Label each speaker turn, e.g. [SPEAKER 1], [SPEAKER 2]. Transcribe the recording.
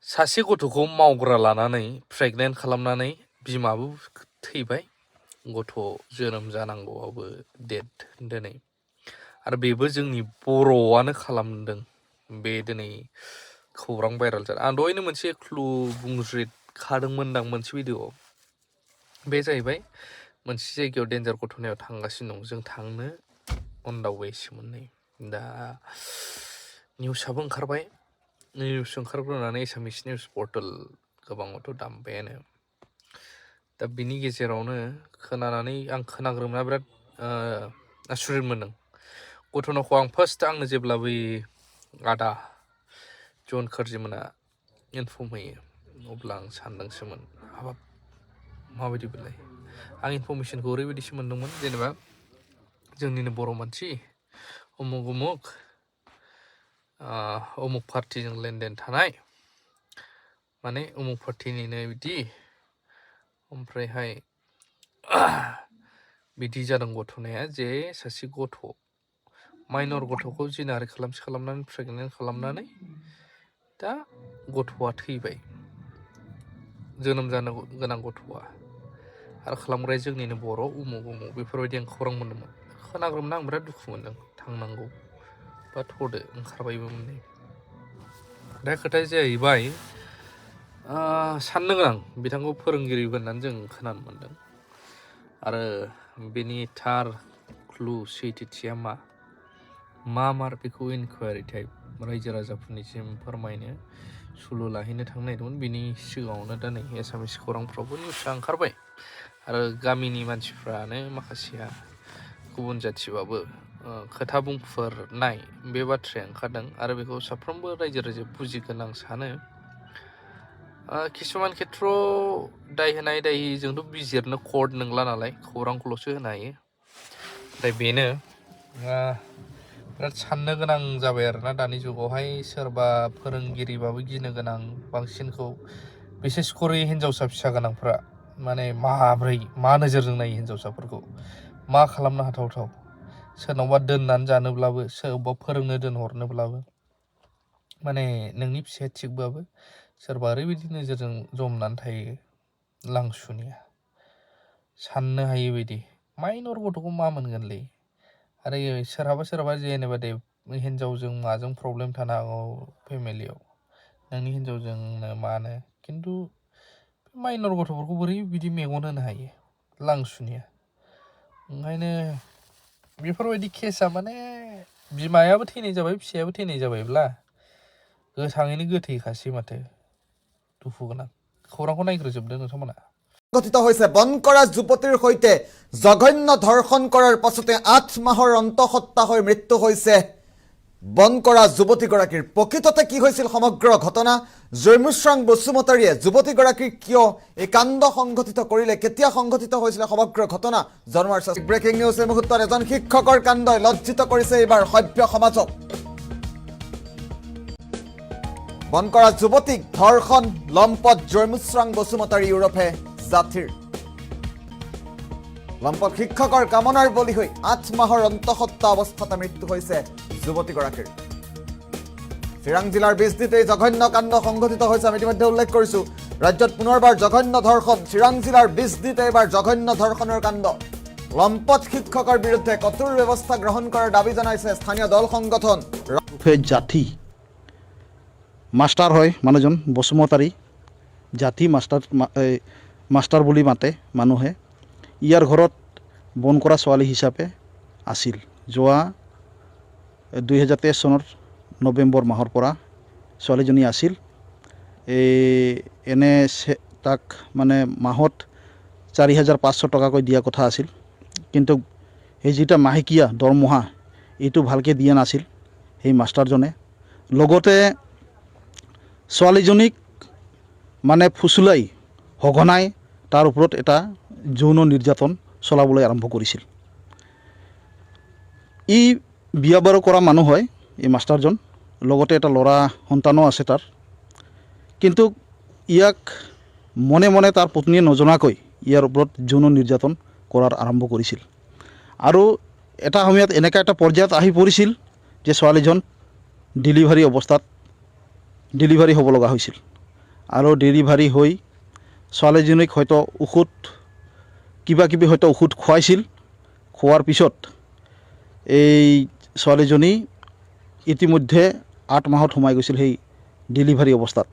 [SPEAKER 1] सासे गथ'खौ मावग्रा लानानै प्रेगनेन्ट खालामनानै बिमाबो थैबाय गथ' जोनोम जानांगौआबो डेट दिनै आरो बेबो जोंनि बर'आनो खालामदों बे दिनै खौरां भाइराल जादों आं दहायनो मोनसे क्लु बुंज्रिदखादोंमोनदां मोनसे भिडिअ'आव बे जाहैबाय मोनसे जायगायाव डेन्जार गथ'नायाव थांगासिनो दं जों थांनो अन दा वेसोमोन नै दा निउसआबो ओंखारबाय निउस ओंखारग्रोनानै एसामिस निउस पर्टेल गोबाङावथ' दामबायानो दा बिनि गेजेरावनो खोनानानै आं खोनाग्रोमोना बिराद आसुरित मोनदों गथ'नाखौ आं फार्स्ट आंनो जेब्ला बै आदा जन खारजिमोना इनफर्म होयो अब्ला आं सानदोंसोमोन हाबाब माबायदि बेलाय आं इनफरमेसनखौ ओरैबायदिसो मोनदोंमोन जेनेबा जोंनिनो बर' मानसि उमुक उमुक उमुक पार्टिजों लेनदेन थानाय माने उमुक पार्टिनिनो बिदि ओमफ्रायहाय बिदि जादों गथ'नाया जे सासे गथ' माइनर गथ'खौ जिनाहारि खालामनानै प्रेगनेन्ट खालामनानै दा गथ'आ थैबाय जोनोम जानो गोनां गथ'आ आरो खालामग्राया जोंनिनो बर' उमुक उमुक बेफोरबायदि आं खौरां मोन्दोंमोन खोनाग्रोमोन आं बिराद दुखु मोनदों थांनांगौ बा थ'दो ओंखारबायबोमोन नै दा खोथाया जाहैबाय साननो गोनां बिथांखौ फोरोंगिरिबो होननानै जों खोनानो मोन्दों आरो बेनि थार क्लु सैथोथिया मा मार बेखौ इनकुवारि टाइप रायजो राजाफोरनिसिम फोरमायनो सुलु लाहैनो थांनो नागिरदोंमोन बिनि सिगाङावनो दा नै एसामिस खौरांफ्रावबो निउसआ ओंखारबाय आरो गामिनि मानसिफ्रानो माखासेया गुबुन जाथिबाबो खोथा बुंफोरनाय बे बाथ्राया ओंखारदों आरो बेखौ साफ्रोमबो रायजो राजा बुजिगोन आं सानो किसुमान खेथ्रआव दाय होनाय दायजोंथ' बिजिरनो कर्ट नंला नालाय खौरांखौल'सो होनो हायो दा बेनो बिराद साननो गोनां जाबाय आरोना दानि जुगावहाय सोरबा फोरोंगिरिबाबो गिनो गोनां बांसिनखौ बिसेसकरि हिन्जावसा फिसा गोनांफ्रा माने माब्रै मा नोजोरजों नायो हिन्जावसाफोरखौ मा खालामनो हाथावथाव सोरनावबा दोननानै जानोब्लाबो सोरबा फोरोंनो दोनहरनोब्लाबो माने नोंनि फिसाया थिगबाबो सोरबा ओरैबायदि नोजोरजों जमनानै थायो लांसुनिया साननो हायै बायदि माइनर गथ'खौ मा मोनगोनलै आरो सोरहाबा जेनेबा दे हिन्जावजों माजों प्रब्लेम थानो हागौ फेमिलियाव नोंनि हिन्जावजोंनो मानो खिन्थु माइनर गथ'फोरखौ बोरै बिदि मेगन होनो हायो लांसुनिया ओंखायनो बेफोरबायदि केसा माने बिमायाबो थैनाय जाबाय फिसायाबो थैनाय जाबायब्ला गोथाङैनो गोथैखासै माथो दुखु गोनां खौरांखौ नायग्रोजोबदो नोंथांमोना
[SPEAKER 2] গঠিত হৈছে বন কৰা যুৱতীৰ সৈতে জঘন্য ধৰ্ষণ কৰাৰ পাছতে 8 মাহৰ অন্তঃসত্ত্বা হৈ মৃত্যু হৈছে বন কৰা যুৱতীগৰাকীৰ প্ৰকৃততে কি হৈছিল সমগ্ৰ ঘটনা জয়মুশ্ৰাং বসুমতাৰীয়ে যুৱতীগৰাকীৰ কিয় এই কাণ্ড সংঘটিত কৰিলে কেতিয়া সংঘটিত হৈছিল সমগ্ৰ ঘটনা জন্মৰ ব্ৰেকিং নিউজ এই মুহূৰ্তত এজন শিক্ষকৰ কাণ্ডই লজ্জিত কৰিছে এইবাৰ সভ্য সমাজক বন কৰা যুৱতীক ধৰ্ষণ লম্পট জয়মুশ্ৰাং বসুমতাৰী ইউৰোপে জাতিৰ লম্পট শিক্ষকৰ কামনাৰ বলি হৈ 8 মাহৰ অন্তঃসত্ত্বা অৱস্থাত মৃত্যু হৈছে যুৱতীগৰাকীৰ চিৰাং জিলাৰ বিজদিতে জঘন্য কাণ্ড সংঘটিত হৈছে আমি ইতিমধ্যে উল্লেখ কৰিছো ৰাজ্যত পুনৰবাৰ জঘন্য ধৰ্ষণ চিৰাং জিলাৰ বিজদিতে এবাৰ জঘন্য ধৰ্ষণৰ কাণ্ড লম্পট শিক্ষকৰ বিৰুদ্ধে কঠোৰ ব্যৱস্থা গ্ৰহণ কৰাৰ দাবী জনাইছে স্থানীয় দল সংগঠন
[SPEAKER 3] জাতি মাষ্টাৰ হয় মানুহজন বসুমতাৰী জাতি মাষ্টাৰ বুলি মাতে মানুহে ইয়াৰ ঘৰত বন কৰা ছোৱালী হিচাপে আছিল যোৱা 2023 চনৰ নৱেম্বৰ মাহৰ পৰা ছোৱালীজনী আছিল এনে তাক মানে মাহত 4500 টকাকৈ দিয়া কথা আছিল কিন্তু এই যেটা মাহেকীয়া দৰমহা এইটো ভালকৈ দিয়া নাছিল এই মাষ্টাৰজনে লগতে ছোৱালীজনীক মানে ফুসুলাই হগনাই তাৰ ওপৰত এটা যৌন নিৰ্যাতন চলাবলৈ আৰম্ভ কৰিছিল ই বিয়া বাৰু কৰা মানুহ হয় এই মাষ্টাৰজন লগতে এটা ল'ৰা সন্তানো আছে তাৰ কিন্তু ইয়াক মনে মনে তাৰ পত্নীয়ে নজনাকৈ ইয়াৰ ওপৰত যৌন নিৰ্যাতন কৰাৰ আৰম্ভ কৰিছিল আৰু এটা সময়ত এনেকা এটা পৰ্যায়ত আহি পৰিছিল যে ছোৱালীজন ডেলিভাৰী অৱস্থাত ডেলিভাৰী হ'ব লগা হৈছিল আৰু ডেলিভাৰী হৈ ছোৱালীজনীক হয়তো ঔষধ কিবা কিবি হয়তো ঔষধ খুৱাইছিল। খোৱাৰ পিছত এই ছোৱালীজনী ইতিমধ্যে 8 মাহত সোমাই গৈছিল সেই ডেলিভাৰী অৱস্থাত।